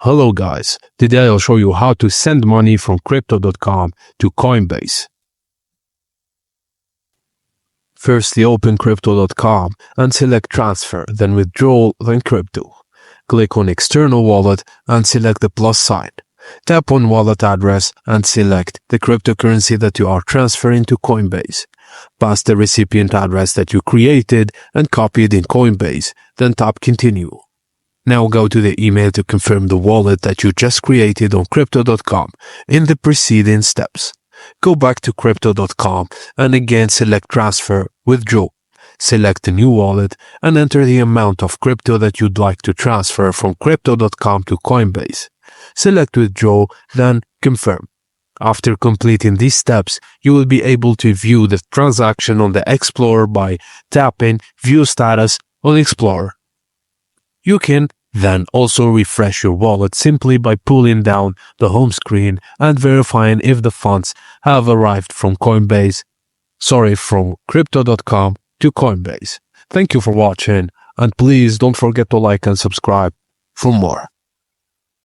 Hello guys, today I'll show you how to send money from Crypto.com to Coinbase. Firstly, open Crypto.com and select Transfer, then Withdrawal, then Crypto. Click on External Wallet and select the plus sign. Tap on Wallet Address and select the cryptocurrency that you are transferring to Coinbase. Pass the recipient address that you created and copied in Coinbase, then tap Continue. Now go to the email to confirm the wallet that you just created on Crypto.com in the preceding steps. Go back to Crypto.com and again select Transfer, Withdraw. Select a new wallet and enter the amount of crypto that you'd like to transfer from Crypto.com to Coinbase. Select Withdraw, then Confirm. After completing these steps, you will be able to view the transaction on the Explorer by tapping View Status on Explorer. You can then also refresh your wallet simply by pulling down the home screen and verifying if the funds have arrived from from Crypto.com to Coinbase. Thank you for watching, and please don't forget to like and subscribe for more.